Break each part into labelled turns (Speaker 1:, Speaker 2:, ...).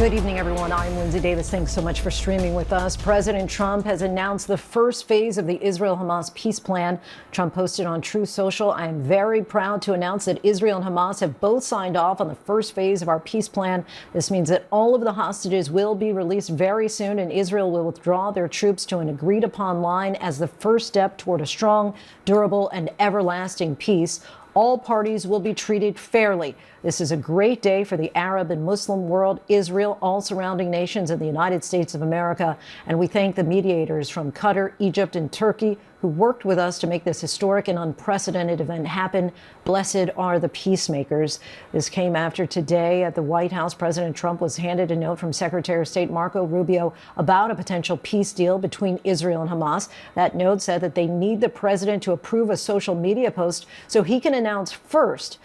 Speaker 1: Good evening, everyone. I'm Linsey Davis. Thanks so much for streaming with us. President Trump has announced the first phase of the Israel-Hamas peace plan. Trump posted on Truth Social, "I am very proud to announce that Israel and Hamas have both signed off on the first phase of our peace plan. This means that all of the hostages will be released very soon, and Israel will withdraw their troops to an agreed-upon line as the first step toward a strong, durable, and everlasting peace. All parties will be treated fairly. This is a great day for the Arab and Muslim world, Israel, all surrounding nations, and the United States of America. And we thank the mediators from Qatar, Egypt, and Turkey who worked with us to make this historic and unprecedented event happen. Blessed are the peacemakers." This came after today at the White House. President Trump was handed a note from Secretary of State Marco Rubio about a potential peace deal between Israel and Hamas. That note said that they need the president to approve a social media post so he can announce first.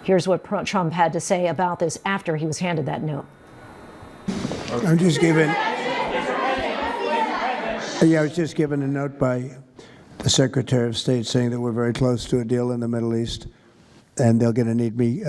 Speaker 1: Here's what Trump had to say about this after he was handed that note.
Speaker 2: I was just given a note by the Secretary of State saying that we're very close to a deal in the Middle East, and they're going to need me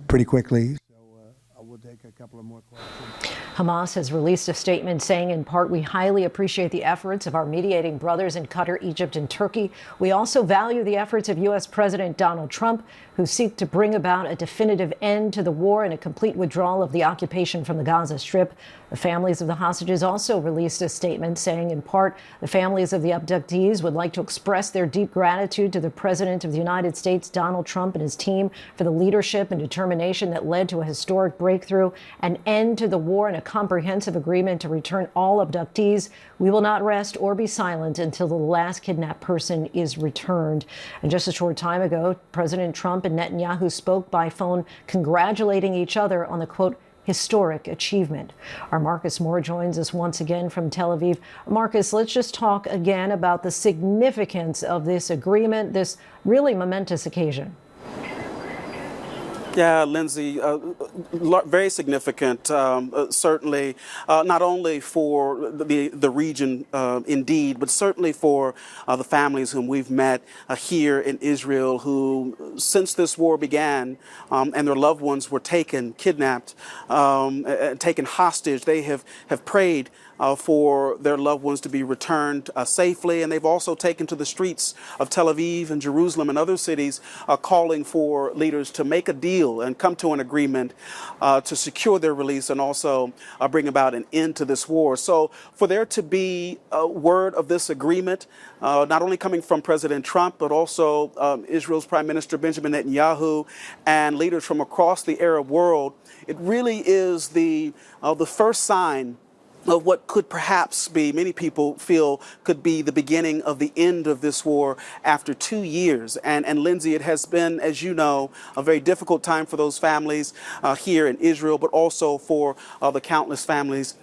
Speaker 2: pretty quickly. So we'll take a couple of more questions.
Speaker 1: Hamas has released a statement saying, in part, "We highly appreciate the efforts of our mediating brothers in Qatar, Egypt, and Turkey. We also value the efforts of U.S. President Donald Trump, who seek to bring about a definitive end to the war and a complete withdrawal of the occupation from the Gaza Strip." The families of the hostages also released a statement saying, in part, "The families of the abductees would like to express their deep gratitude to the President of the United States, Donald Trump, and his team for the leadership and determination that led to a historic breakthrough, an end to the war, and a comprehensive agreement to return all abductees. We will not rest or be silent until the last kidnapped person is returned." And just a short time ago, President Trump and Netanyahu spoke by phone, congratulating each other on the, quote, "historic achievement." Our Marcus Moore joins us once again from Tel Aviv. Marcus, let's just talk again about the significance of this agreement, this really momentous occasion.
Speaker 3: Yeah, Linsey, very significant, certainly, not only for the region, indeed, but certainly for the families whom we've met here in Israel who, since this war began and their loved ones were kidnapped, taken hostage, they have prayed for their loved ones to be returned safely. And they've also taken to the streets of Tel Aviv and Jerusalem and other cities calling for leaders to make a deal and come to an agreement to secure their release and also bring about an end to this war. So for there to be a word of this agreement, not only coming from President Trump, but also Israel's Prime Minister Benjamin Netanyahu and leaders from across the Arab world, it really is the first sign of what could perhaps be, many people feel, could be the beginning of the end of this war after 2 years. And Linsey, it has been, as you know, a very difficult time for those families here in Israel, but also for the countless families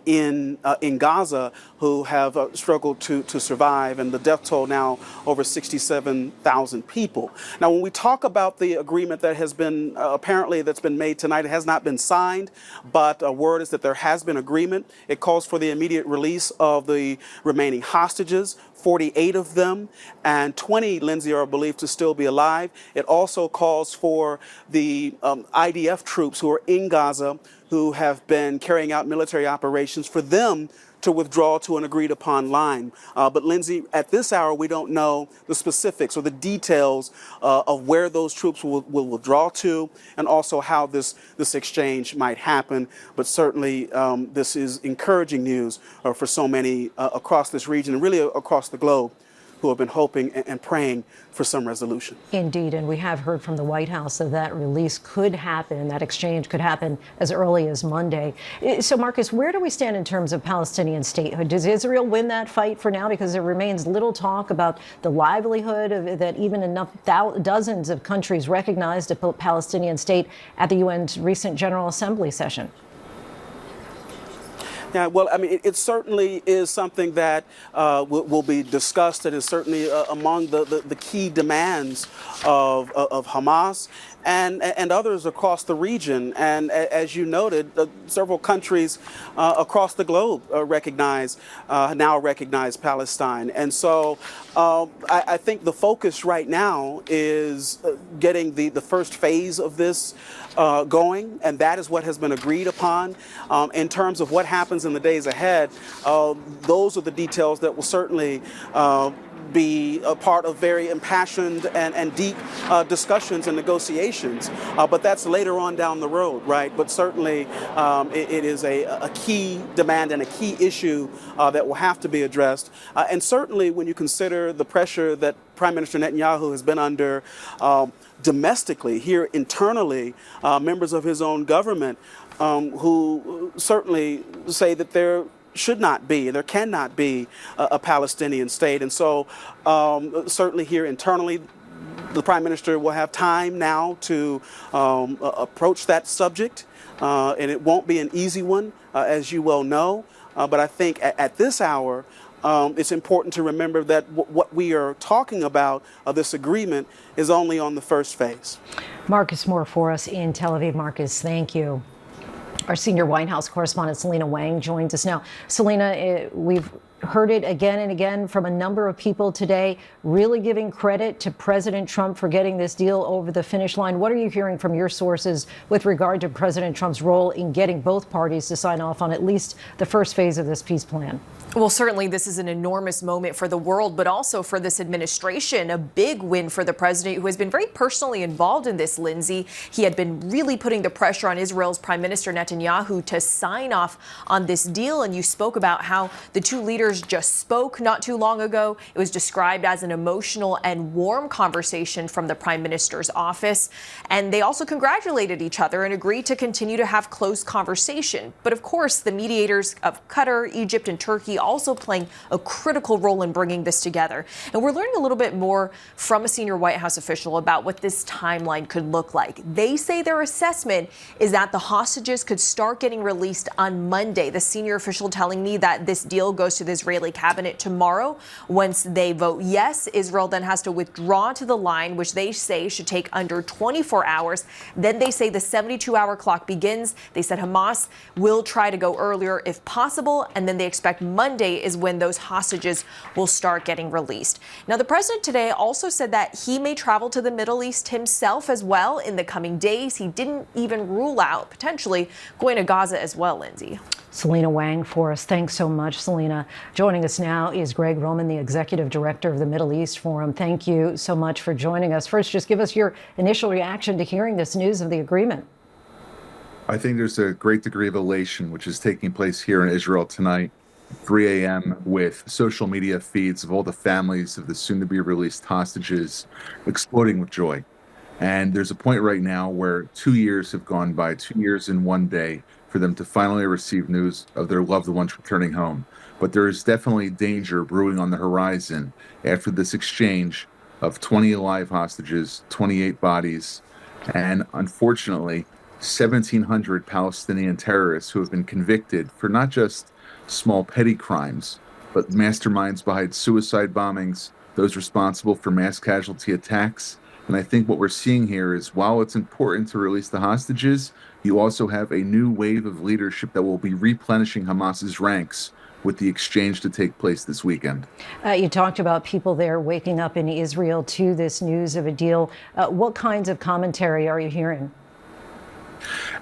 Speaker 3: in Gaza who have struggled to survive, and the death toll now over 67,000 people. Now, when we talk about the agreement that has been that's been made tonight, it has not been signed, but a word is that there has been agreement. It calls for the immediate release of the remaining hostages, 48 of them, and 20, Linsey, are believed to still be alive. It also calls for the IDF troops who are in Gaza, who have been carrying out military operations, for them to withdraw to an agreed upon line. But Linsey, at this hour, we don't know the specifics or the details of where those troops will withdraw to, and also how this exchange might happen. But certainly this is encouraging news for so many across this region and really across the globe who have been hoping and praying for some resolution.
Speaker 1: Indeed, and we have heard from the White House that release could happen, that exchange could happen as early as Monday. So, Marcus, where do we stand in terms of Palestinian statehood? Does Israel win that fight for now? Because there remains little talk about the livelihood of that even enough dozens of countries recognized a Palestinian state at the UN's recent General Assembly session.
Speaker 3: Yeah, well, I mean, it certainly is something that will be discussed. It is certainly among the key demands of Hamas and others across the region. And as you noted, several countries across the globe now recognize Palestine. And so I think the focus right now is getting the first phase of this going, and that is what has been agreed upon. In terms of what happens in the days ahead, those are the details that will certainly be a part of very impassioned and deep discussions and negotiations. But that's later on down the road, right? But certainly it is a key demand and a key issue that will have to be addressed. And certainly when you consider the pressure that Prime Minister Netanyahu has been under domestically, here internally, members of his own government who certainly say that there cannot be a Palestinian state. And so certainly here internally, the Prime Minister will have time now to approach that subject. And it won't be an easy one, as you well know. But I think at this hour, it's important to remember that what we are talking about, this agreement, is only on the first phase.
Speaker 1: Marcus Moore for us in Tel Aviv. Marcus, thank you. Our senior White House correspondent, Selena Wang, joins us now. Selena, we've heard it again and again from a number of people today, really giving credit to President Trump for getting this deal over the finish line. What are you hearing from your sources with regard to President Trump's role in getting both parties to sign off on at least the first phase of this peace plan?
Speaker 4: Well, certainly this is an enormous moment for the world, but also for this administration, a big win for the president, who has been very personally involved in this, Linsey. He had been really putting the pressure on Israel's Prime Minister Netanyahu to sign off on this deal. And you spoke about how the two leaders just spoke not too long ago. It was described as an emotional and warm conversation from the Prime Minister's office. And they also congratulated each other and agreed to continue to have close conversation. But of course, the mediators of Qatar, Egypt, and Turkey also playing a critical role in bringing this together. And we're learning a little bit more from a senior White House official about what this timeline could look like. They say their assessment is that the hostages could start getting released on Monday. The senior official telling me that this deal goes to the Israeli cabinet tomorrow. Once they vote yes, Israel then has to withdraw to the line, which they say should take under 24 hours. Then they say the 72-hour clock begins. They said Hamas will try to go earlier if possible, and then they expect Monday is when those hostages will start getting released. Now, the president today also said that he may travel to the Middle East himself as well in the coming days. He didn't even rule out potentially going to Gaza as well, Linsey.
Speaker 1: Selena Wang for us. Thanks so much, Selena. Joining us now is Greg Roman, the executive director of the Middle East Forum. Thank you so much for joining us. First, just give us your initial reaction to hearing this news of the agreement.
Speaker 5: I think there's a great degree of elation which is taking place here in Israel tonight. 3 a.m. with social media feeds of all the families of the soon-to-be released hostages exploding with joy. And there's a point right now where 2 years have gone by, 2 years in one day, for them to finally receive news of their loved ones returning home. But there is definitely danger brewing on the horizon after this exchange of 20 alive hostages, 28 bodies, and unfortunately, 1,700 Palestinian terrorists who have been convicted for not just small petty crimes, but masterminds behind suicide bombings, those responsible for mass casualty attacks. And I think what we're seeing here is, while it's important to release the hostages, you also have a new wave of leadership that will be replenishing Hamas's ranks with the exchange to take place this weekend.
Speaker 1: You talked about people there waking up in Israel to this news of a deal. What kinds of commentary are you hearing?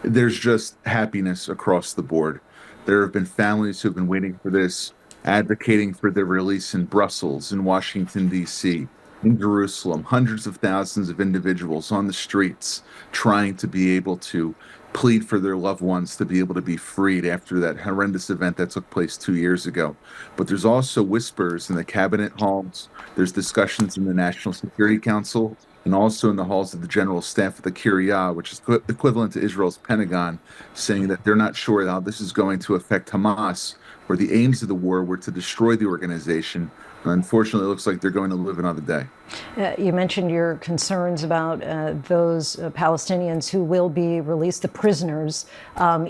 Speaker 5: There's just happiness across the board. There have been families who've been waiting for this, advocating for their release in Brussels, in Washington, D.C., in Jerusalem, hundreds of thousands of individuals on the streets trying to be able to plead for their loved ones to be able to be freed after that horrendous event that took place 2 years ago. But there's also whispers in the cabinet halls. There's discussions in the National Security Council, and also in the halls of the General Staff of the Kiryat, which is equivalent to Israel's Pentagon, saying that they're not sure how this is going to affect Hamas, where the aims of the war were to destroy the organization, Unfortunately, it looks like they're going to live another day.
Speaker 1: You mentioned your concerns about those Palestinians who will be released, the prisoners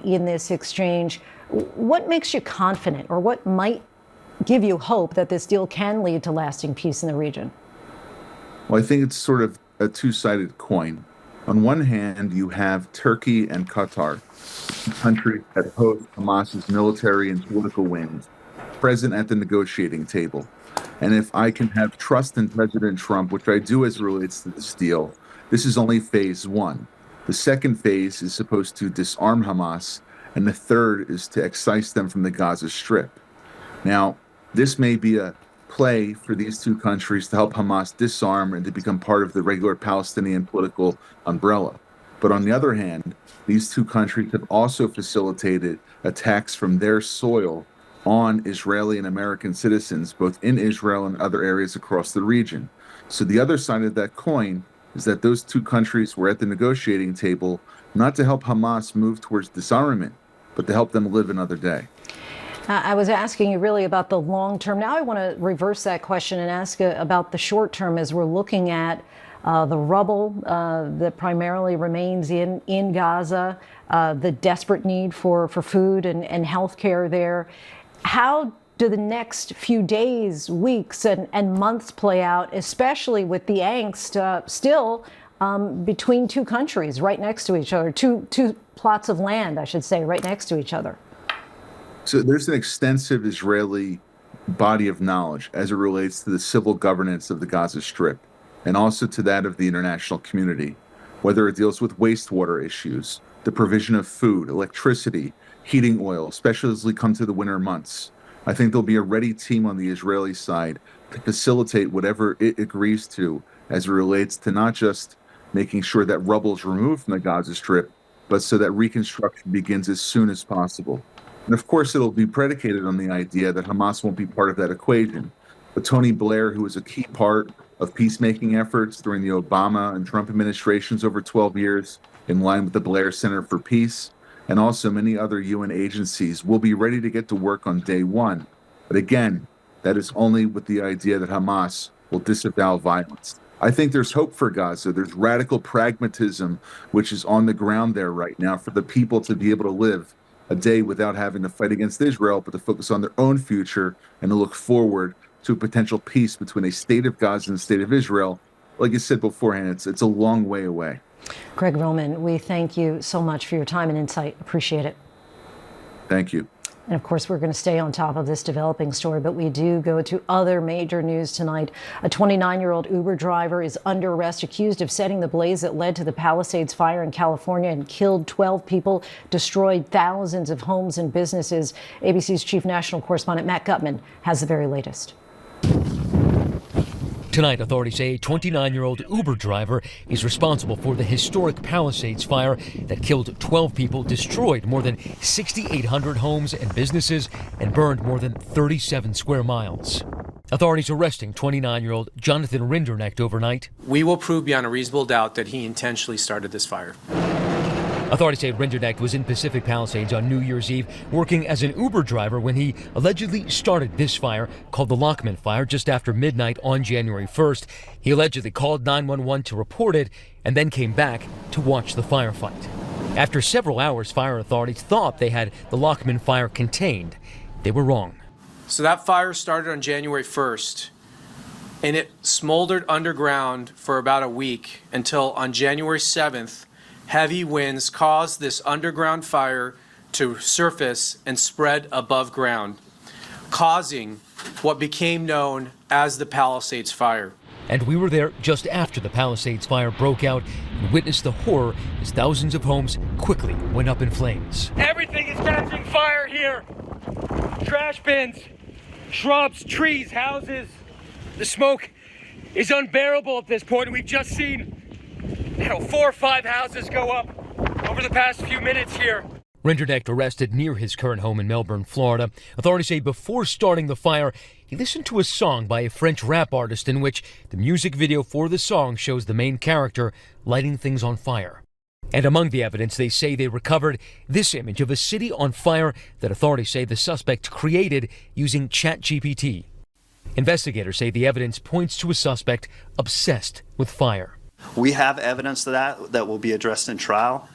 Speaker 1: in this exchange. What makes you confident, or what might give you hope that this deal can lead to lasting peace in the region?
Speaker 5: Well, I think it's sort of a two-sided coin. On one hand, you have Turkey and Qatar, countries that host Hamas's military and political wings, present at the negotiating table. And if I can have trust in President Trump, which I do as it relates to this deal, this is only phase one. The second phase is supposed to disarm Hamas, and the third is to excise them from the Gaza Strip. Now, this may be a play for these two countries to help Hamas disarm and to become part of the regular Palestinian political umbrella. But on the other hand, these two countries have also facilitated attacks from their soil on Israeli and American citizens, both in Israel and other areas across the region. So the other side of that coin is that those two countries were at the negotiating table, not to help Hamas move towards disarmament, but to help them live another day.
Speaker 1: I was asking you really about the long term. Now I want to reverse that question and ask about the short term as we're looking at the rubble that primarily remains in Gaza, the desperate need for food and health care there. How do the next few days, weeks, and months play out, especially with the angst still between two countries right next to each other, two plots of land, I should say, right next to each other?
Speaker 5: So there's an extensive Israeli body of knowledge as it relates to the civil governance of the Gaza Strip, and also to that of the international community, whether it deals with wastewater issues, the provision of food, electricity, heating oil, especially as we come to the winter months. I think there'll be a ready team on the Israeli side to facilitate whatever it agrees to as it relates to not just making sure that rubble is removed from the Gaza Strip, but so that reconstruction begins as soon as possible. And of course, it'll be predicated on the idea that Hamas won't be part of that equation. But Tony Blair, who was a key part of peacemaking efforts during the Obama and Trump administrations over 12 years, in line with the Blair Center for Peace, and also many other UN agencies, will be ready to get to work on day one. But again, that is only with the idea that Hamas will disavow violence. I think there's hope for Gaza. There's radical pragmatism, which is on the ground there right now for the people to be able to live a day without having to fight against Israel, but to focus on their own future and to look forward to a potential peace between a state of Gaza and a state of Israel. Like you said beforehand, it's a long way away.
Speaker 1: Greg Roman, we thank you so much for your time and insight. Appreciate it.
Speaker 5: Thank you.
Speaker 1: And of course, we're going to stay on top of this developing story, but we do go to other major news tonight. A 29-year-old Uber driver is under arrest, accused of setting the blaze that led to the Palisades fire in California and killed 12 people, destroyed thousands of homes and businesses. ABC's chief national correspondent Matt Gutman has the very latest.
Speaker 6: Tonight, authorities say a 29-year-old Uber driver is responsible for the historic Palisades fire that killed 12 people, destroyed more than 6,800 homes and businesses, and burned more than 37 square miles. Authorities arresting 29-year-old Jonathan Rinderknecht overnight.
Speaker 7: We will prove beyond a reasonable doubt that he intentionally started this fire.
Speaker 6: Authorities say Rinderknecht was in Pacific Palisades on New Year's Eve working as an Uber driver when he allegedly started this fire called the Lockman Fire just after midnight on January 1st. He allegedly called 911 to report it and then came back to watch the firefight. After several hours, fire authorities thought they had the Lockman Fire contained. They were wrong.
Speaker 7: So that fire started on January 1st, and it smoldered underground for about a week until on January 7th, heavy winds caused this underground fire to surface and spread above ground, causing what became known as the Palisades Fire.
Speaker 6: And we were there just after the Palisades fire broke out and witnessed the horror as thousands of homes quickly went up in flames.
Speaker 8: Everything is catching fire here. Trash bins, shrubs, trees, houses. The smoke is unbearable at this point. We've just seen 4 or 5 houses go up over the past few minutes here.
Speaker 6: Rinderknecht arrested near his current home in Melbourne, Florida. Authorities say before starting the fire, he listened to a song by a French rap artist in which the music video for the song shows the main character lighting things on fire. And among the evidence, they say they recovered this image of a city on fire that authorities say the suspect created using ChatGPT. Investigators say the evidence points to a suspect obsessed with fire.
Speaker 9: We have evidence of that will be addressed in trial,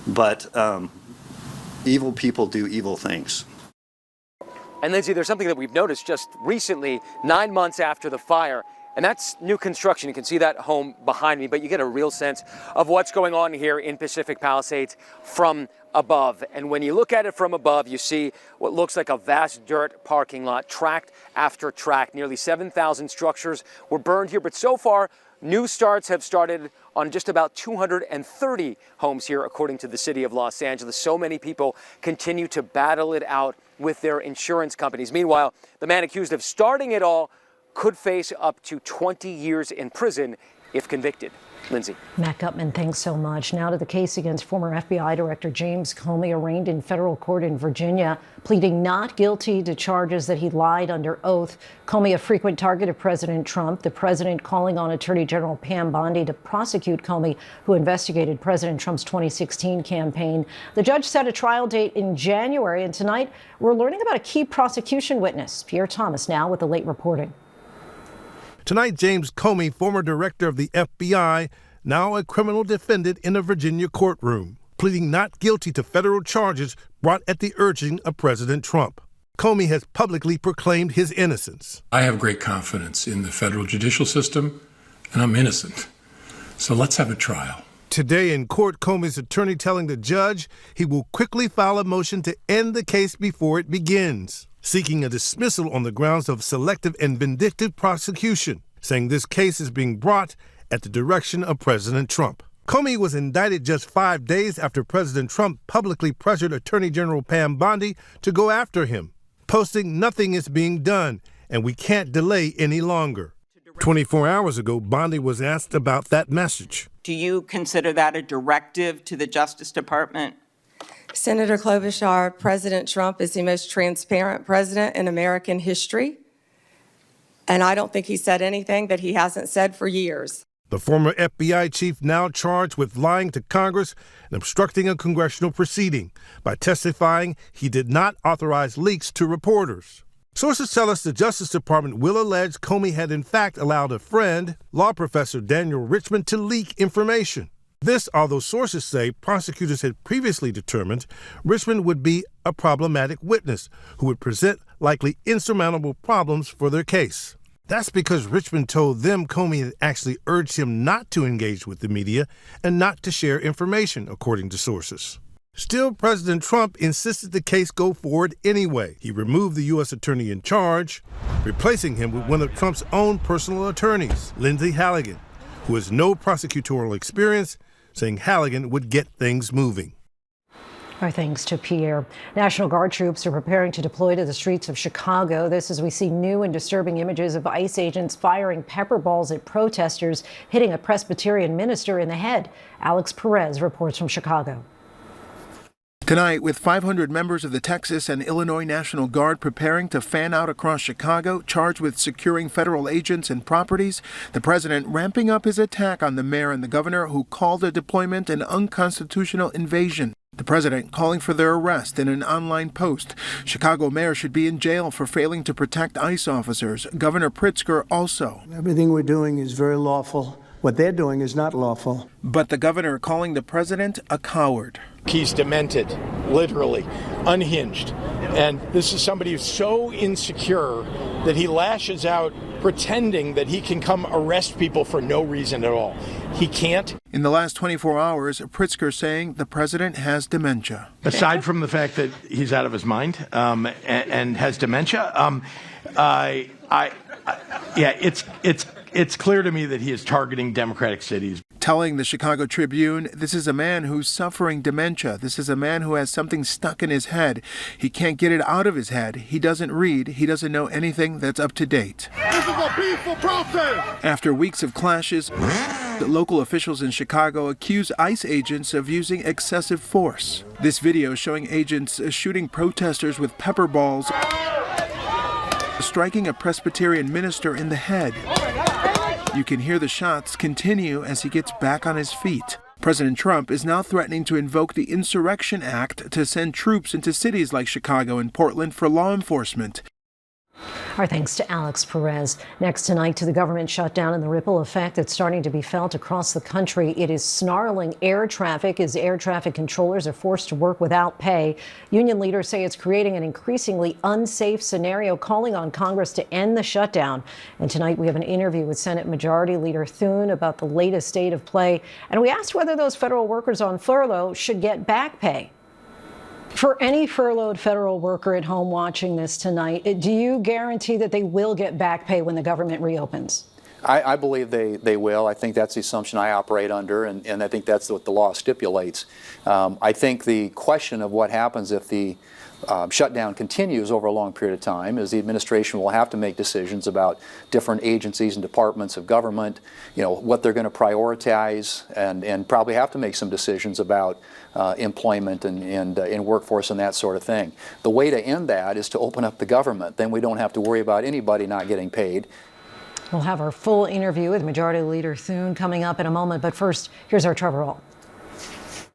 Speaker 9: but evil people do evil things.
Speaker 10: And Linsey, there's something that we've noticed just recently, 9 months after the fire, and that's new construction. You can see that home behind me, but you get a real sense of what's going on here in Pacific Palisades from above. And when you look at it from above, you see what looks like a vast dirt parking lot, tract after tract. Nearly 7,000 structures were burned here, but so far, new starts have started on just about 230 homes here, according to the city of Los Angeles. So many people continue to battle it out with their insurance companies. Meanwhile, the man accused of starting it all could face up to 20 years in prison if convicted. Linsey.
Speaker 1: Matt Gutman, thanks so much. Now to the case against former FBI Director James Comey, arraigned in federal court in Virginia, pleading not guilty to charges that he lied under oath. Comey, a frequent target of President Trump, the president calling on Attorney General Pam Bondi to prosecute Comey, who investigated President Trump's 2016 campaign. The judge set a trial date in January, and tonight we're learning about a key prosecution witness. Pierre Thomas now with the late reporting.
Speaker 11: Tonight, James Comey, former director of the FBI, now a criminal defendant in a Virginia courtroom, pleading not guilty to federal charges brought at the urging of President Trump. Comey has publicly proclaimed his innocence.
Speaker 12: I have great confidence in the federal judicial system, and I'm innocent. So let's have a trial.
Speaker 11: Today in court, Comey's attorney telling the judge he will quickly file a motion to end the case before it begins, seeking a dismissal on the grounds of selective and vindictive prosecution, saying this case is being brought at the direction of President Trump. Comey was indicted just 5 days after President Trump publicly pressured Attorney General Pam Bondi to go after him, posting "Nothing is being done, and we can't delay any longer." 24 hours ago, Bondi was asked about that message.
Speaker 13: Do you consider that a directive to the Justice Department?
Speaker 14: Senator Klobuchar, President Trump is the most transparent president in American history, and I don't think he said anything that he hasn't said for years.
Speaker 11: The former FBI chief now charged with lying to Congress and obstructing a congressional proceeding by testifying he did not authorize leaks to reporters. Sources tell us the Justice Department will allege Comey had in fact allowed a friend, law professor Daniel Richman, to leak information. This, although sources say prosecutors had previously determined Richman would be a problematic witness who would present likely insurmountable problems for their case. That's because Richman told them Comey had actually urged him not to engage with the media and not to share information, according to sources. Still, President Trump insisted the case go forward anyway. He removed the U.S. attorney in charge, replacing him with one of Trump's own personal attorneys, Lindsey Halligan, who has no prosecutorial experience, saying Halligan would get things moving.
Speaker 1: Our thanks to Pierre. National Guard troops are preparing to deploy to the streets of Chicago. This as we see new and disturbing images of ICE agents firing pepper balls at protesters, hitting a Presbyterian minister in the head. Alex Perez reports from Chicago.
Speaker 15: Tonight, with 500 members of the Texas and Illinois National Guard preparing to fan out across Chicago, charged with securing federal agents and properties, the president ramping up his attack on the mayor and the governor who called the deployment an unconstitutional invasion. The president calling for their arrest in an online post. Chicago mayor should be in jail for failing to protect ICE officers. Governor Pritzker also.
Speaker 2: Everything we're doing is very lawful. What they're doing is not lawful.
Speaker 15: But the governor calling the president a coward.
Speaker 16: He's demented, literally, unhinged. And this is somebody who's so insecure that he lashes out pretending that he can come arrest people for no reason at all. He can't.
Speaker 15: In the last 24 hours, Pritzker saying the president has dementia.
Speaker 16: Aside from the fact that he's out of his mind and has dementia, it's clear to me that he is targeting Democratic cities.
Speaker 15: Telling the Chicago Tribune, this is a man who's suffering dementia. This is a man who has something stuck in his head. He can't get it out of his head. He doesn't read. He doesn't know anything that's up to date.
Speaker 17: This is a peaceful protest!
Speaker 15: After weeks of clashes, the local officials in Chicago accuse ICE agents of using excessive force. This video showing agents shooting protesters with pepper balls, striking a Presbyterian minister in the head. You can hear the shots continue as he gets back on his feet. President Trump is now threatening to invoke the Insurrection Act to send troops into cities like Chicago and Portland for law enforcement.
Speaker 1: Our thanks to Alex Perez. Next tonight to the government shutdown and the ripple effect that's starting to be felt across the country. It is snarling air traffic as air traffic controllers are forced to work without pay. Union leaders say it's creating an increasingly unsafe scenario, calling on Congress to end the shutdown. And tonight we have an interview with Senate Majority Leader Thune about the latest state of play. And we asked whether those federal workers on furlough should get back pay. For any furloughed federal worker at home watching this tonight, do you guarantee that they will get back pay when the government reopens?
Speaker 18: I believe they will. I think that's the assumption I operate under, and I think that's what the law stipulates. I think the question of what happens if the shutdown continues over a long period of time is the administration will have to make decisions about different agencies and departments of government, what they're going to prioritize, and probably have to make some decisions about employment and workforce and that sort of thing. The way to end that is to open up the government. Then we don't have to worry about anybody not getting paid.
Speaker 1: We'll have our full interview with Majority Leader Thune coming up in a moment, but first, here's our Trevor Ault.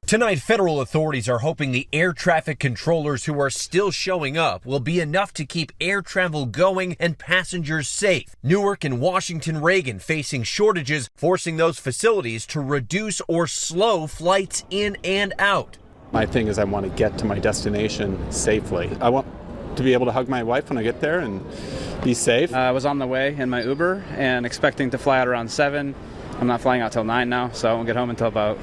Speaker 19: Tonight, federal authorities are hoping the air traffic controllers who are still showing up will be enough to keep air travel going and passengers safe. Newark and Washington Reagan facing shortages, forcing those facilities to reduce or slow flights in and out.
Speaker 20: My thing is I want to get to my destination safely. I want to be able to hug my wife when I get there and be safe.
Speaker 21: I was on the way in my Uber and expecting to fly out around 7. I'm not flying out till 9 now, so I won't get home until about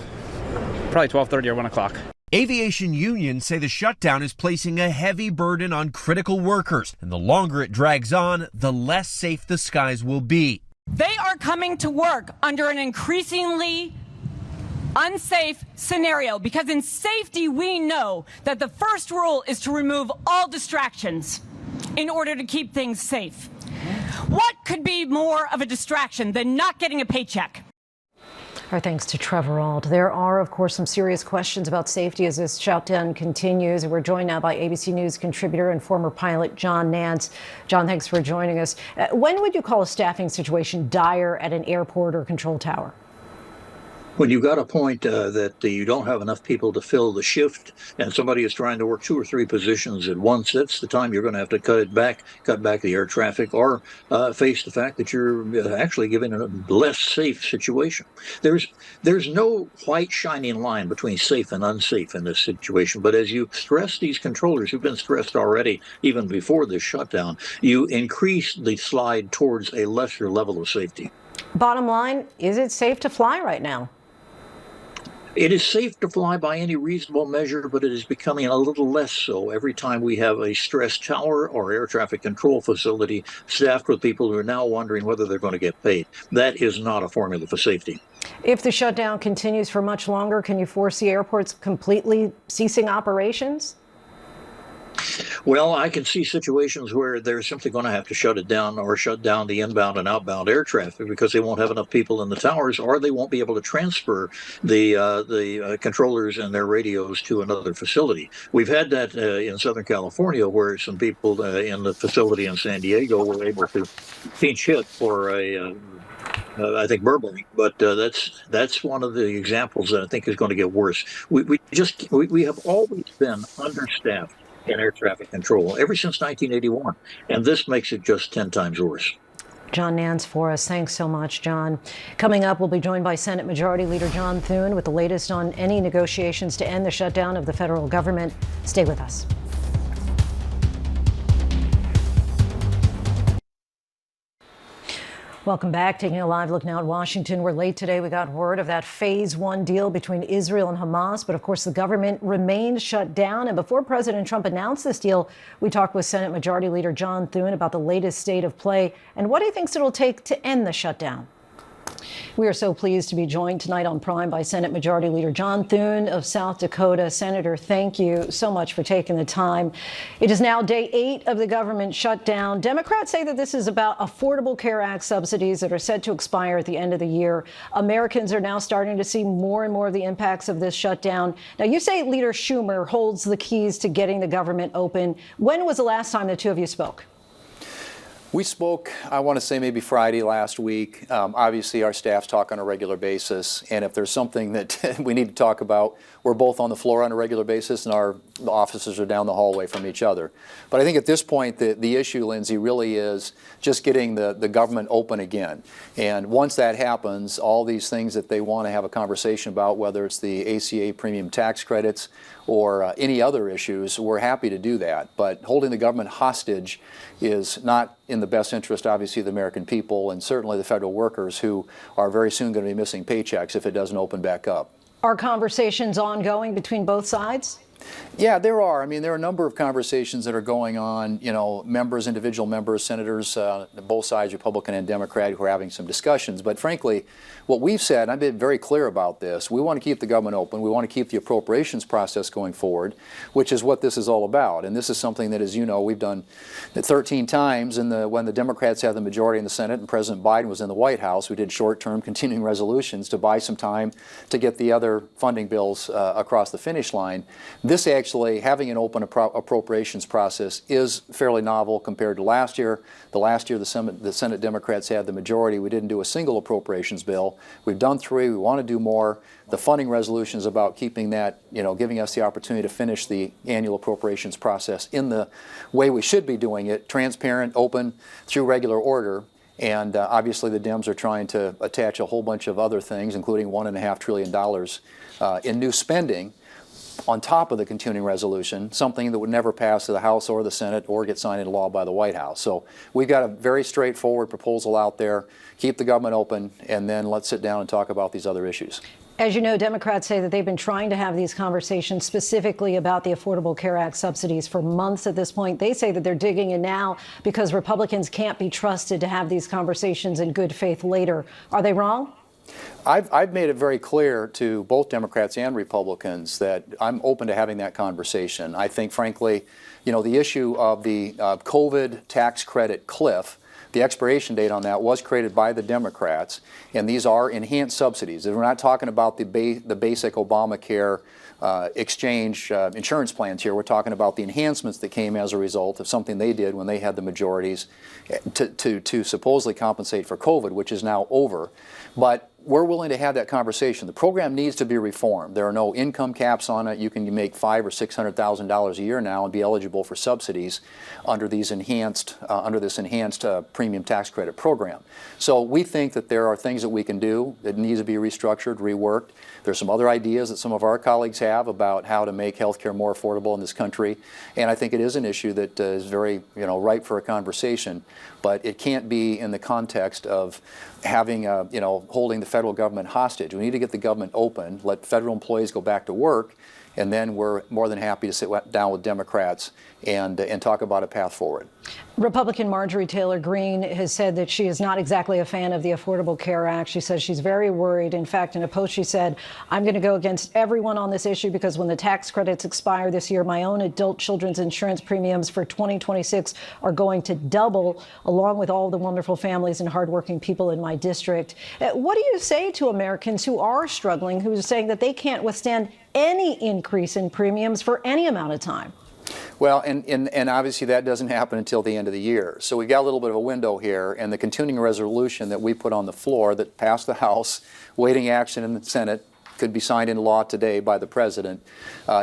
Speaker 21: probably 12:30 or 1 o'clock.
Speaker 19: Aviation unions say the shutdown is placing a heavy burden on critical workers, and the longer it drags on, the less safe the skies will be.
Speaker 22: They are coming to work under an increasingly unsafe scenario because in safety we know that the first rule is to remove all distractions in order to keep things safe. What could be more of a distraction than not getting a paycheck?
Speaker 1: Our thanks to Trevor Ault. There are, of course, some serious questions about safety as this shutdown continues. And we're joined now by ABC News contributor and former pilot John Nance. John, thanks for joining us. When would you call a staffing situation dire at an airport or control tower?
Speaker 23: When you've got a point that you don't have enough people to fill the shift and somebody is trying to work 2 or 3 positions at once, that's the time you're going to have to cut back the air traffic or face the fact that you're actually giving a less safe situation. There's no white shining line between safe and unsafe in this situation. But as you stress these controllers who've been stressed already, even before this shutdown, you increase the slide towards a lesser level of safety.
Speaker 1: Bottom line, is it safe to fly right now?
Speaker 23: It is safe to fly by any reasonable measure, but it is becoming a little less so every time we have a stressed tower or air traffic control facility staffed with people who are now wondering whether they're going to get paid. That is not a formula for safety.
Speaker 1: If the shutdown continues for much longer, can you foresee airports completely ceasing operations?
Speaker 23: Well, I can see situations where they're simply going to have to shut it down or shut down the inbound and outbound air traffic because they won't have enough people in the towers, or they won't be able to transfer the controllers and their radios to another facility. We've had that in Southern California, where some people in the facility in San Diego were able to pinch hit for I think Burbank, but that's one of the examples that I think is going to get worse. We have always been understaffed in air traffic control ever since 1981, and this makes it just 10 times worse.
Speaker 1: John Nance for us. Thanks so much, John. Coming up, we'll be joined by Senate Majority Leader John Thune with the latest on any negotiations to end the shutdown of the federal government. Stay with us. Welcome back. Taking a live look now at Washington. We're late today. We got word of that phase 1 deal between Israel and Hamas. But of course, the government remained shut down. And before President Trump announced this deal, we talked with Senate Majority Leader John Thune about the latest state of play and what he thinks it'll take to end the shutdown. We are so pleased to be joined tonight on Prime by Senate Majority Leader John Thune of South Dakota. Senator, thank you so much for taking the time. It is now day 8 of the government shutdown. Democrats say that this is about Affordable Care Act subsidies that are set to expire at the end of the year. Americans are now starting to see more and more of the impacts of this shutdown. Now, you say Leader Schumer holds the keys to getting the government open. When was the last time the two of you spoke?
Speaker 18: We spoke, I want to say maybe Friday last week. Obviously, our staffs talk on a regular basis, and if there's something that we need to talk about, we're both on the floor on a regular basis, and our offices are down the hallway from each other. But I think at this point, the issue, Lindsey, really is just getting the government open again. And once that happens, all these things that they want to have a conversation about, whether it's the ACA premium tax credits or any other issues, we're happy to do that. But holding the government hostage is not in the best interest, obviously, of the American people and certainly the federal workers who are very soon going to be missing paychecks if it doesn't open back up.
Speaker 1: Are conversations ongoing between both sides?
Speaker 18: Yeah, there are. I mean, there are a number of conversations that are going on, you know, members, individual members, senators, both sides, Republican and Democrat, who are having some discussions. But frankly, what we've said, and I've been very clear about this, we want to keep the government open. We want to keep the appropriations process going forward, which is what this is all about. And this is something that, as you know, we've done 13 times when the Democrats had the majority in the Senate and President Biden was in the White House. We did short-term continuing resolutions to buy some time to get the other funding bills across the finish line. This actually, having an open appropriations process is fairly novel compared to last year. Last year, the Senate Democrats had the majority. We didn't do a single appropriations bill. We've done 3. We want to do more. The funding resolution is about keeping that, you know, giving us the opportunity to finish the annual appropriations process in the way we should be doing it, transparent, open, through regular order. And obviously the Dems are trying to attach a whole bunch of other things, including $1.5 trillion in new spending on top of the continuing resolution, something that would never pass to the House or the Senate or get signed into law by the White House. So we've got a very straightforward proposal out there. Keep the government open, and then let's sit down and talk about these other issues.
Speaker 1: As you know, Democrats say that they've been trying to have these conversations specifically about the Affordable Care Act subsidies for months at this point. They say that they're digging in now because Republicans can't be trusted to have these conversations in good faith later. Are they wrong?
Speaker 18: I've made it very clear to both Democrats and Republicans that I'm open to having that conversation. I think, frankly, you know, the issue of the COVID tax credit cliff, the expiration date on that was created by the Democrats, and these are enhanced subsidies. We're not talking about the basic Obamacare exchange insurance plans here. We're talking about the enhancements that came as a result of something they did when they had the majorities to supposedly compensate for COVID, which is now over. But we're willing to have that conversation. The program needs to be reformed. There are no income caps on it. You can make $500,000 or $600,000 a year now and be eligible for subsidies under these enhanced, this enhanced premium tax credit program. So we think that there are things that we can do that need to be restructured, reworked. There's some other ideas that some of our colleagues have about how to make health care more affordable in this country, and I think it is an issue that is very, you know, ripe for a conversation. But it can't be in the context of having, you know, holding the federal government hostage. We need to get the government open, let federal employees go back to work, and then we're more than happy to sit down with Democrats and talk about a path forward.
Speaker 1: Republican Marjorie Taylor Greene has said that she is not exactly a fan of the Affordable Care Act. She says she's very worried. In fact, in a post, she said, "I'm going to go against everyone on this issue because when the tax credits expire this year, my own adult children's insurance premiums for 2026 are going to double, along with all the wonderful families and hardworking people in my district." What do you say to Americans who are struggling, who are saying that they can't withstand any increase in premiums for any amount of time?
Speaker 18: Well, and obviously that doesn't happen until the end of the year. So we've got a little bit of a window here, and the continuing resolution that we put on the floor that passed the House, waiting action in the Senate, could be signed into law today by the President,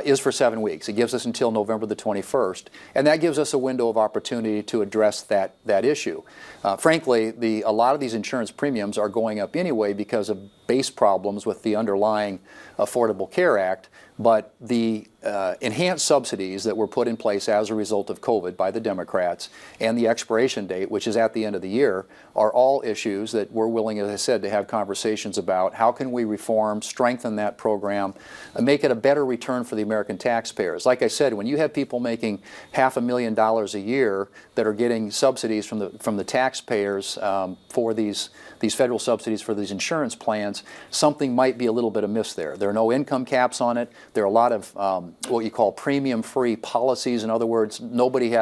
Speaker 18: is for 7 weeks. It gives us until November the 21st, and that gives us a window of opportunity to address that issue. Frankly, a lot of these insurance premiums are going up anyway because of base problems with the underlying Affordable Care Act, but the enhanced subsidies that were put in place as a result of COVID by the Democrats and the expiration date, which is at the end of the year, are all issues that we're willing, as I said, to have conversations about. How can we reform, strengthen that program, and make it a better return for the American taxpayers? Like I said, when you have people making $500,000 a year that are getting subsidies from the taxpayers for these federal subsidies for these insurance plans, insurance, something might be a little bit amiss there. There are no income caps on it. There are a lot of what you call premium-free policies. In other words, nobody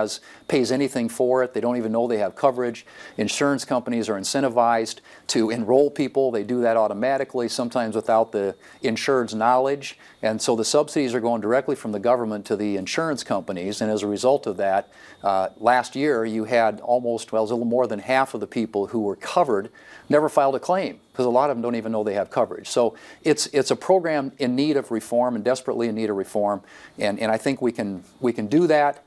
Speaker 18: pays anything for it. They don't even know they have coverage. Insurance companies are incentivized to enroll people. They do that automatically, sometimes without the insured's knowledge. And so the subsidies are going directly from the government to the insurance companies. And as a result of that, last year you had almost, well, it was a little more than half of the people who were covered never filed a claim, because a lot of them don't even know they have coverage. So it's a program in need of reform and desperately in need of reform. And I think we can do that.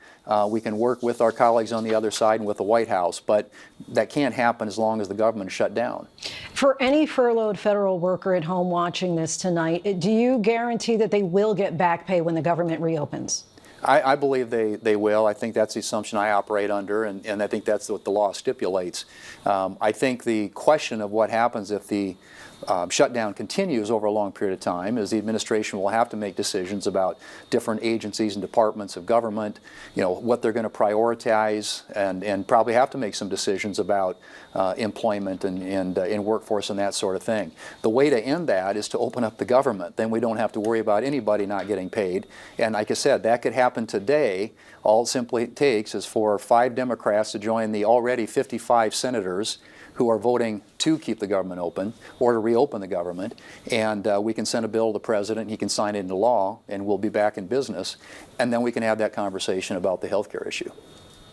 Speaker 18: We can work with our colleagues on the other side and with the White House, but that can't happen as long as the government is shut down.
Speaker 1: For any furloughed federal worker at home watching this tonight, do you guarantee that they will get back pay when the government reopens?
Speaker 18: I believe they will. I think that's the assumption I operate under, and I think that's what the law stipulates. I think the question of what happens if the shutdown continues over a long period of time is the administration will have to make decisions about different agencies and departments of government, what they're going to prioritize, and probably have to make some decisions about employment and workforce and that sort of thing. The way to end that is to open up the government. Then we don't have to worry about anybody not getting paid. And like I said, that could happen today. All it simply takes is for 5 Democrats to join the already 55 senators who are voting to keep the government open or to reopen the government, and we can send a bill to the president, he can sign it into law, and we'll be back in business, and then we can have that conversation about the health care issue.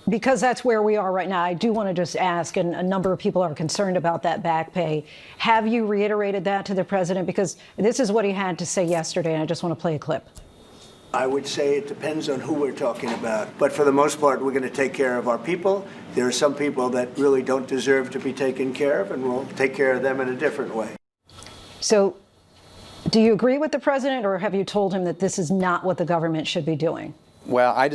Speaker 1: Because that's where we are right now, I do want to just ask, and a number of people are concerned about that back pay. Have you reiterated that to the president? Because this is what he had to say yesterday, and I just want to play a clip.
Speaker 2: I would say it depends on who we're talking about. But for the most part, we're going to take care of our people. There are some people that really don't deserve to be taken care of, and we'll take care of them in a different way.
Speaker 1: So do you agree with the president, or have you told him that this is not what the government should be doing?
Speaker 18: Well, I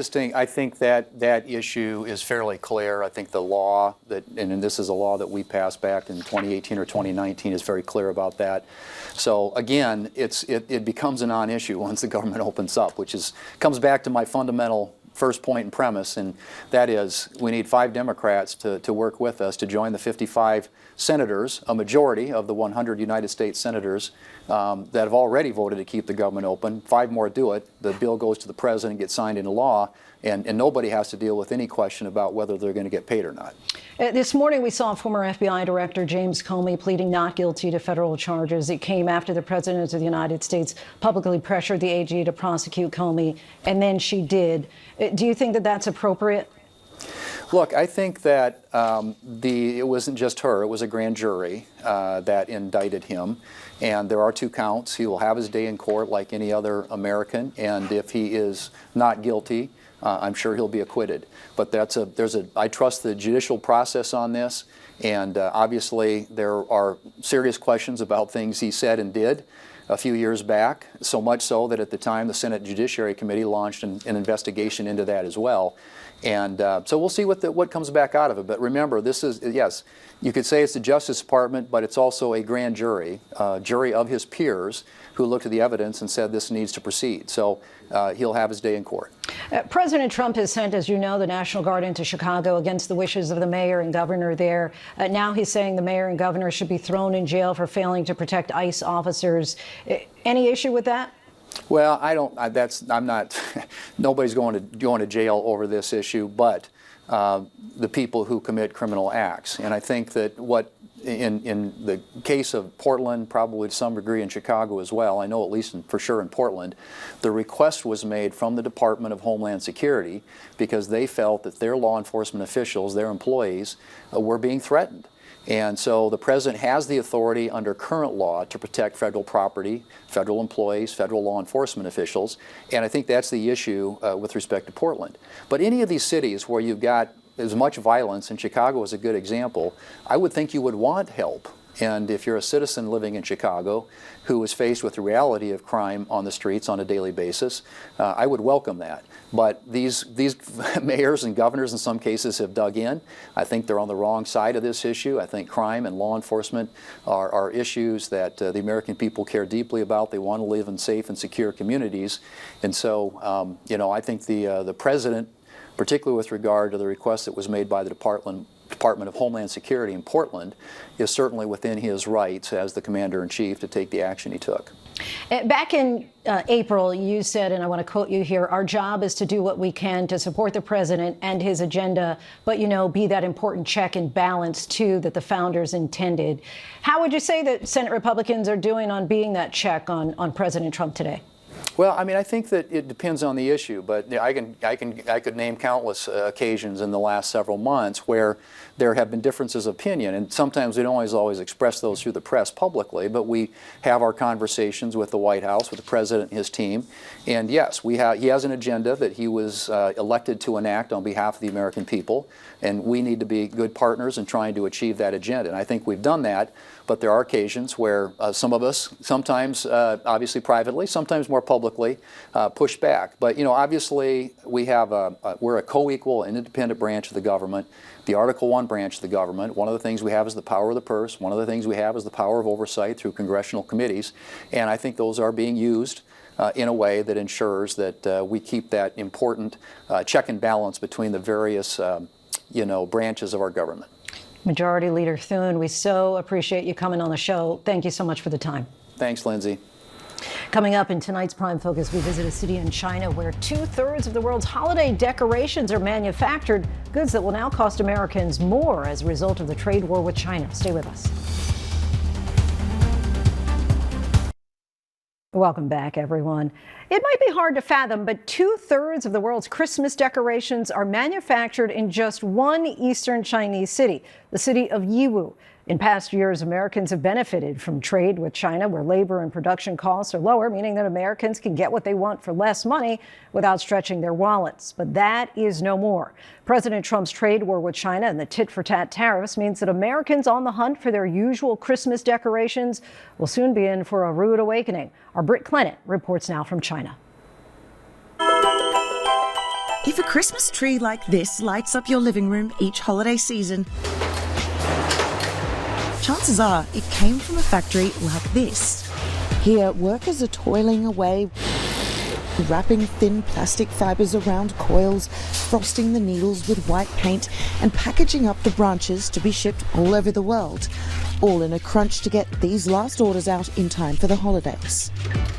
Speaker 18: think that issue is fairly clear. I think the law and this is a law that we passed back in 2018 or 2019, is very clear about that. So again, it becomes a non-issue once the government opens up, which comes back to my fundamental first point and premise, and that is we need 5 Democrats to work with us to join the 55 senators, a majority of the 100 United States senators that have already voted to keep the government open. 5 more do it. The bill goes to the president, gets signed into law, and nobody has to deal with any question about whether they're going to get paid or not.
Speaker 1: This morning we saw former FBI Director James Comey pleading not guilty to federal charges. It came after the President of the United States publicly pressured the AG to prosecute Comey, and then she did. Do you think that that's appropriate?
Speaker 18: Look, I think that it wasn't just her, it was a grand jury that indicted him, and there are 2 counts. He will have his day in court like any other American, and if he is not guilty, I'm sure he'll be acquitted. But I trust the judicial process on this, and obviously there are serious questions about things he said and did a few years back, so much so that at the time the Senate Judiciary Committee launched an investigation into that as well. And so we'll see what comes back out of it. But remember, this is, yes, you could say it's the Justice Department, but it's also a grand jury, jury of his peers who looked at the evidence and said this needs to proceed. So he'll have his day in court.
Speaker 1: President Trump has sent, as you know, the National Guard into Chicago against the wishes of the mayor and governor there. Now he's saying the mayor and governor should be thrown in jail for failing to protect ICE officers. Any issue with that?
Speaker 18: Well, I'm not, nobody's going to jail over this issue, but the people who commit criminal acts. And I think that in the case of Portland, probably to some degree in Chicago as well, I know at least for sure in Portland, the request was made from the Department of Homeland Security because they felt that their law enforcement officials, their employees, were being threatened. And so the president has the authority under current law to protect federal property, federal employees, federal law enforcement officials, and I think that's the issue with respect to Portland. But any of these cities where you've got as much violence, and Chicago is a good example, I would think you would want help. And if you're a citizen living in Chicago who is faced with the reality of crime on the streets on a daily basis, I would welcome that. But these mayors and governors in some cases have dug in. I think they're on the wrong side of this issue. I think crime and law enforcement are issues that the American people care deeply about. They want to live in safe and secure communities. And so, I think the president, particularly with regard to the request that was made by the Department Department of Homeland Security in Portland is certainly within his rights as the commander-in-chief to take the action he took.
Speaker 1: Back in April, you said, and I want to quote you here, our job is to do what we can to support the president and his agenda, but, be that important check and balance, too, that the founders intended. How would you say that Senate Republicans are doing on being that check on President Trump today?
Speaker 18: Well, I think that it depends on the issue, but I could name countless occasions in the last several months where there have been differences of opinion, and sometimes we don't always express those through the press publicly, but we have our conversations with the White House, with the president and his team, and yes, he has an agenda that he was elected to enact on behalf of the American people, and we need to be good partners in trying to achieve that agenda, and I think we've done that. But there are occasions where some of us, sometimes obviously privately, sometimes more publicly, push back. But obviously we're a co-equal and independent branch of the government, the Article I branch of the government. One of the things we have is the power of the purse. One of the things we have is the power of oversight through congressional committees. And I think those are being used in a way that ensures that we keep that important check and balance between the various branches of our government.
Speaker 1: Majority Leader Thune, we so appreciate you coming on the show. Thank you so much for the time.
Speaker 18: Thanks, Linsey.
Speaker 1: Coming up in tonight's Prime Focus, we visit a city in China where 2/3 of the world's holiday decorations are manufactured, goods that will now cost Americans more as a result of the trade war with China. Stay with us. Welcome back, everyone. It might be hard to fathom, but 2/3 of the world's Christmas decorations are manufactured in just one eastern Chinese city, the city of Yiwu. In past years, Americans have benefited from trade with China, where labor and production costs are lower, meaning that Americans can get what they want for less money without stretching their wallets. But that is no more. President Trump's trade war with China and the tit-for-tat tariffs means that Americans on the hunt for their usual Christmas decorations will soon be in for a rude awakening. Our Britt Clennett reports now from China.
Speaker 3: If a Christmas tree like this lights up your living room each holiday season, chances are it came from a factory like this. Here, workers are toiling away, wrapping thin plastic fibres around coils, frosting the needles with white paint, and packaging up the branches to be shipped all over the world, all in a crunch to get these last orders out in time for the holidays.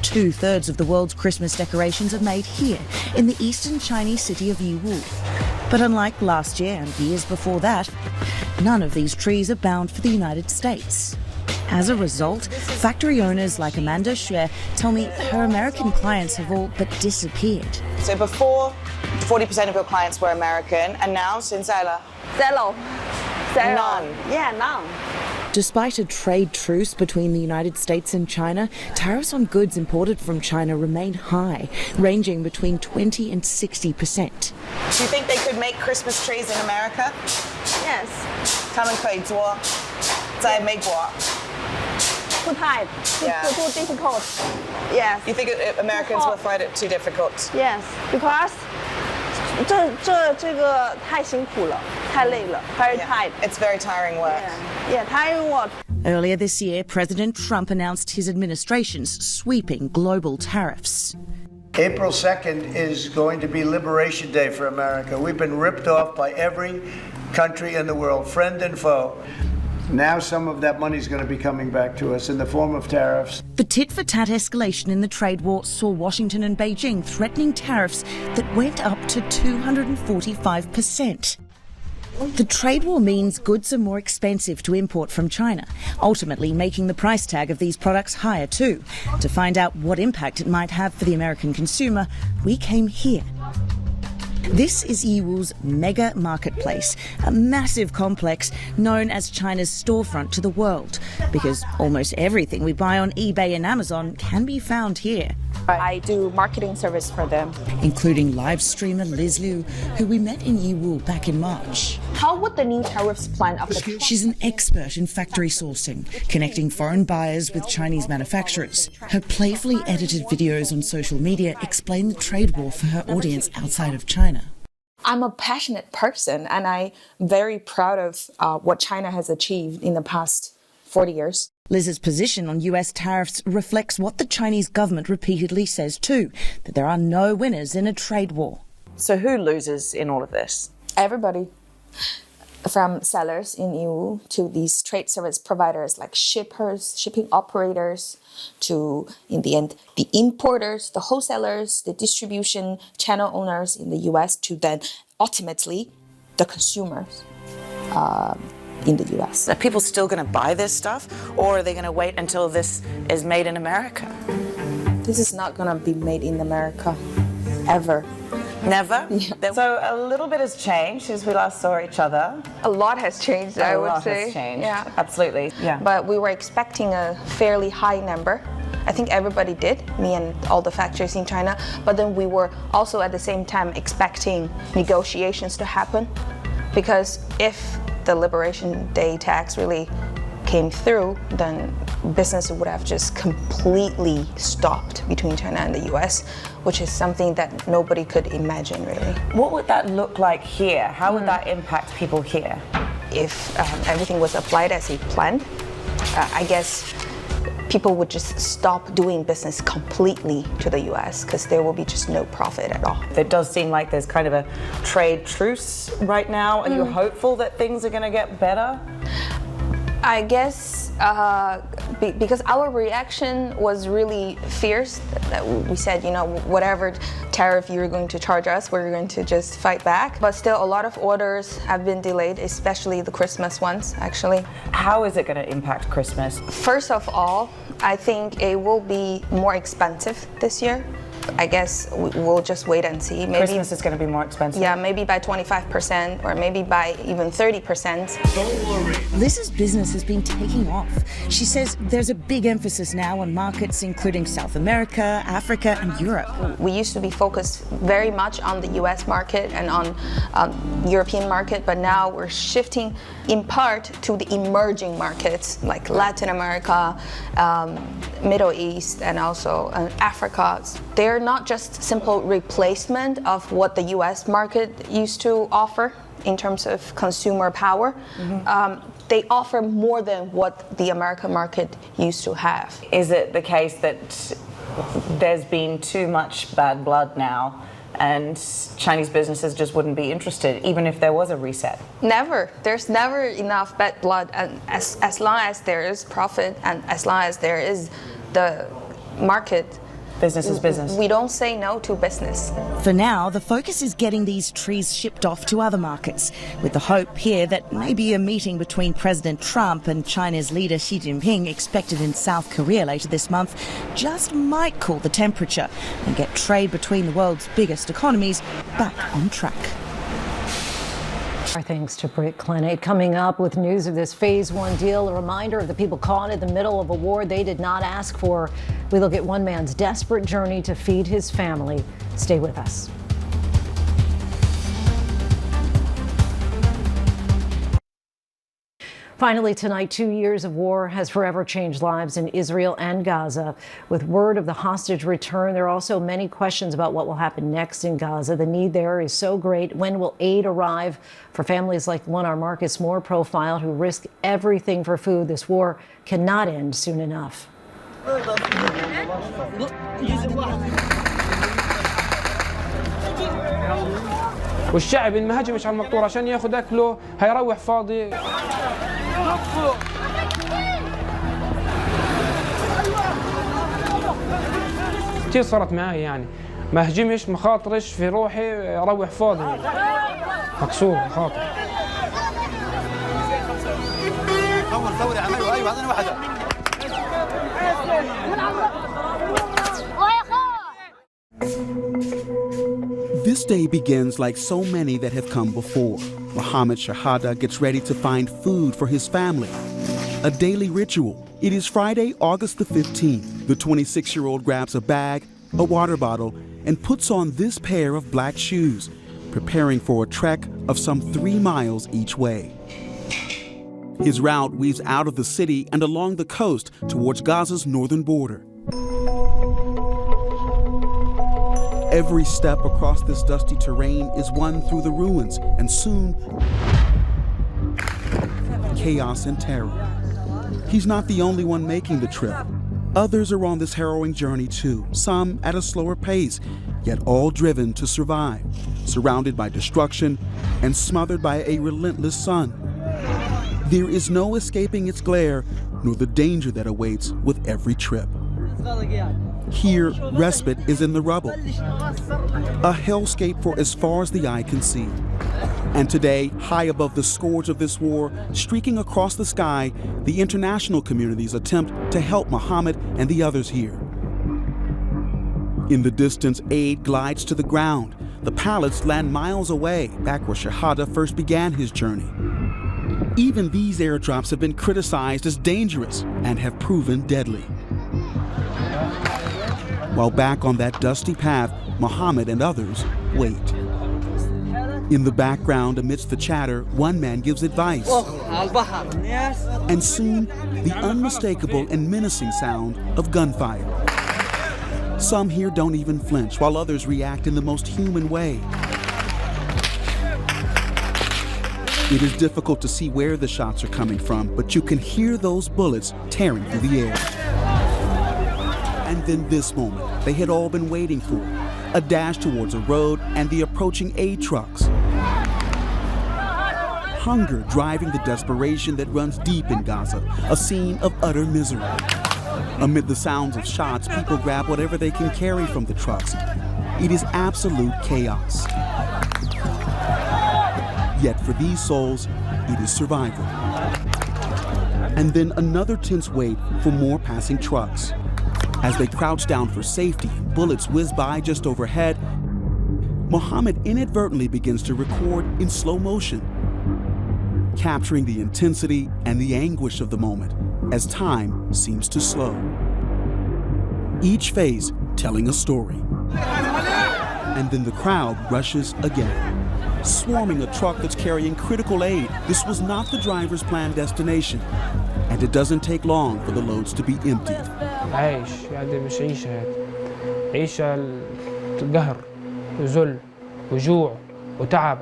Speaker 3: 2/3 of the world's Christmas decorations are made here, in the eastern Chinese city of Yiwu. But unlike last year and years before that, none of these trees are bound for the United States. As a result, factory owners like Amanda Xue tell me her American clients have all but disappeared.
Speaker 4: So before, 40% of your clients were American, and now, 现在了?
Speaker 5: Zero.
Speaker 4: None.
Speaker 5: Yeah, none.
Speaker 3: Despite a trade truce between the United States and China, tariffs on goods imported from China remain high, ranging between 20% and 60%.
Speaker 4: Do you think they could make Christmas trees in America?
Speaker 5: Yes.
Speaker 4: 他们可以做在美国
Speaker 5: Too tight.
Speaker 4: Yeah.
Speaker 5: Too difficult. Yes.
Speaker 4: You think Americans will find it too difficult?
Speaker 5: Yes, because 这个太辛苦了，太累了 very tight.
Speaker 4: It's very tiring work.
Speaker 5: Yeah, tiring work.
Speaker 3: Earlier this year, President Trump announced his administration's sweeping global tariffs.
Speaker 2: April 2nd is going to be Liberation Day for America. We've been ripped off by every country in the world, friend and foe. Now some of that money is going to be coming back to us in the form of tariffs.
Speaker 3: The tit-for-tat escalation in the trade war saw Washington and Beijing threatening tariffs that went up to 245%. The trade war means goods are more expensive to import from China, ultimately making the price tag of these products higher too. To find out what impact it might have for the American consumer, we came here. This is Yiwu's mega marketplace, a massive complex known as China's storefront to the world, because almost everything we buy on eBay and Amazon can be found here.
Speaker 4: I do marketing service for them.
Speaker 3: Including live streamer Liz Liu, who we met in Yiwu back in March.
Speaker 4: How would the new tariffs plan of the...
Speaker 3: She's an expert in factory sourcing, connecting foreign buyers with Chinese manufacturers. Her playfully edited videos on social media explain the trade war for her audience outside of China.
Speaker 4: I'm a passionate person, and I'm very proud of what China has achieved in the past 40 years.
Speaker 3: Liz's position on US tariffs reflects what the Chinese government repeatedly says too, that there are no winners in a trade war.
Speaker 4: So who loses in all of this? Everybody. from sellers in EU to these trade service providers like shippers, shipping operators, to, in the end, the importers, the wholesalers, the distribution channel owners in the US, to then ultimately the consumers in the US.
Speaker 6: Are people still going to buy this stuff, or are they going to wait until this is made in America?
Speaker 4: This is not going to be made in America, ever.
Speaker 6: Never?
Speaker 4: Yeah.
Speaker 6: So a little bit has changed since we last saw each other.
Speaker 5: A lot has changed, I would say.
Speaker 6: A lot has changed.
Speaker 5: Yeah.
Speaker 6: Absolutely. Yeah.
Speaker 4: But we were expecting a fairly high number. I think everybody did, me and all the factories in China. But then we were also at the same time expecting negotiations to happen, because if the Liberation Day tax really came through, then business would have just completely stopped between China and the US, which is something that nobody could imagine, really.
Speaker 6: What would that look like here? How would that impact people here?
Speaker 4: If everything was applied as he planned, I guess people would just stop doing business completely to the US, because there will be just no profit at all.
Speaker 6: It does seem like there's kind of a trade truce right now. Are you hopeful that things are going to get better?
Speaker 4: I guess because our reaction was really fierce, that we said, you know, whatever tariff you're going to charge us, we're going to just fight back. But still, a lot of orders have been delayed, especially the Christmas ones, actually.
Speaker 6: How is it going to impact Christmas?
Speaker 4: First of all, I think it will be more expensive this year. I guess we'll just wait and see. Maybe
Speaker 6: Christmas is going to be more expensive.
Speaker 4: Yeah, maybe by 25%, or maybe by even 30%.
Speaker 3: Don't worry. Liz's business has been taking off. She says there's a big emphasis now on markets including South America, Africa, and Europe.
Speaker 4: We used to be focused very much on the US market and on European market, but now we're shifting in part to the emerging markets like Latin America, Middle East, and also Africa. They're not just simple replacement of what the US market used to offer in terms of consumer power. They offer more than what the American market used to have.
Speaker 6: Is it the case that there's been too much bad blood now, and Chinese businesses just wouldn't be interested, even if there was a reset?
Speaker 4: Never. There's never enough bad blood, and as long as there is profit and as long as there is the market,
Speaker 6: business is business.
Speaker 4: We don't say no to business.
Speaker 3: For now, the focus is getting these trees shipped off to other markets, with the hope here that maybe a meeting between President Trump and China's leader Xi Jinping, expected in South Korea later this month, just might cool the temperature and get trade between the world's biggest economies back on track.
Speaker 1: Our thanks to Britt Clinic. Coming up with news of this Phase 1 deal, a reminder of the people caught in the middle of a war they did not ask for. We look at one man's desperate journey to feed his family. Stay with us. Finally tonight, 2 years of war has forever changed lives in Israel and Gaza. With word of the hostage return, there are also many questions about what will happen next in Gaza. The need there is so great. When will aid arrive for families like one our Marcus Moore profiled, who risk everything for food? This war cannot end soon enough.
Speaker 7: والشعب ما هجمش على المقطور عشان ياخذ اكله هيروح فاضي. كثير صارت معي يعني ما هجمش ما خاطرش في روحي اروح فاضي مكسور خاطر.
Speaker 8: صوري عملوا ايوه هذا واحده.
Speaker 24: This day begins like so many that have come before. Mohammed Shahada gets ready to find food for his family. A daily ritual. It is Friday, August the 15th. The 26-year-old grabs a bag, a water bottle, and puts on this pair of black shoes, preparing for a trek of some 3 miles each way. His route weaves out of the city and along the coast towards Gaza's northern border. Every step across this dusty terrain is one through the ruins, and soon, chaos and terror. He's not the only one making the trip. Others are on this harrowing journey too, some at a slower pace, yet all driven to survive, surrounded by destruction and smothered by a relentless sun. There is no escaping its glare, nor the danger that awaits with every trip. Here, respite is in the rubble, a hellscape for as far as the eye can see. And today, high above the scourge of this war, streaking across the sky, the international community's attempt to help Mohammed and the others here. In the distance, aid glides to the ground. The pallets land miles away, back where Shahada first began his journey. Even these airdrops have been criticized as dangerous and have proven deadly. While back on that dusty path, Mohammed and others wait. In the background, amidst the chatter, one man gives advice. And soon, the unmistakable and menacing sound of gunfire. Some here don't even flinch, while others react in the most human way. It is difficult to see where the shots are coming from, but you can hear those bullets tearing through the air. And then this moment they had all been waiting for, a dash towards a road and the approaching aid trucks. Hunger driving the desperation that runs deep in Gaza, a scene of utter misery. Amid the sounds of shots, people grab whatever they can carry from the trucks. It is absolute chaos. Yet for these souls, it is survival. And then another tense wait for more passing trucks. As they crouch down for safety, bullets whiz by just overhead, Mohammed inadvertently begins to record in slow motion, capturing the intensity and the anguish of the moment as time seems to slow. Each phase telling a story. And then the crowd rushes again, swarming a truck that's carrying critical aid. This was not the driver's planned destination, and it doesn't take long for the loads to be emptied.
Speaker 7: عايش هذه مش عيشة، هذه عيشة القهر وذل وجوع وتعب.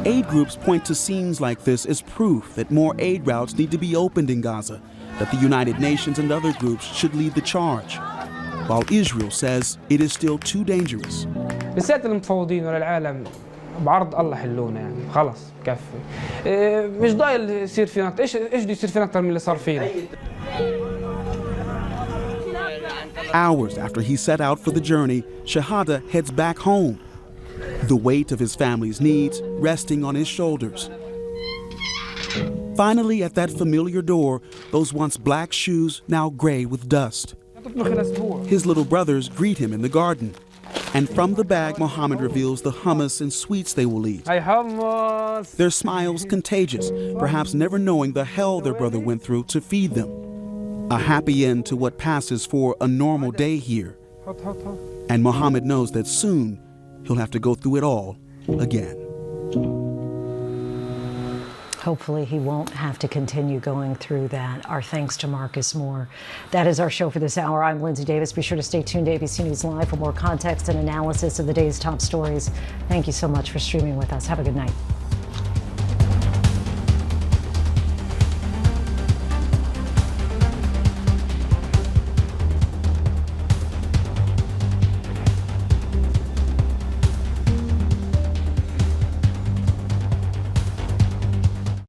Speaker 24: Aid groups point to scenes like this as proof that more aid routes need to be opened in Gaza, that the United Nations and other groups should lead the charge, while Israel says it is still too dangerous.
Speaker 7: بالذات المفوضين وللعالم بعرض الله حلونا يعني خلص كفي. مش ضايل يصير فينا ايش بده يصير فينا اكثر من اللي صار فينا.
Speaker 24: Hours after he set out for the journey, Shahada heads back home, the weight of his family's needs resting on his shoulders. Finally, at that familiar door, those once black shoes now gray with dust. His little brothers greet him in the garden. And from the bag, Mohammed reveals the hummus and sweets they will eat. Their smiles contagious, perhaps never knowing the hell their brother went through to feed them. A happy end to what passes for a normal day here. And Mohammed knows that soon he'll have to go through it all again.
Speaker 1: Hopefully he won't have to continue going through that. Our thanks to Marcus Moore. That is our show for this hour. I'm Linsey Davis. Be sure to stay tuned to ABC News Live for more context and analysis of the day's top stories. Thank you so much for streaming with us. Have a good night.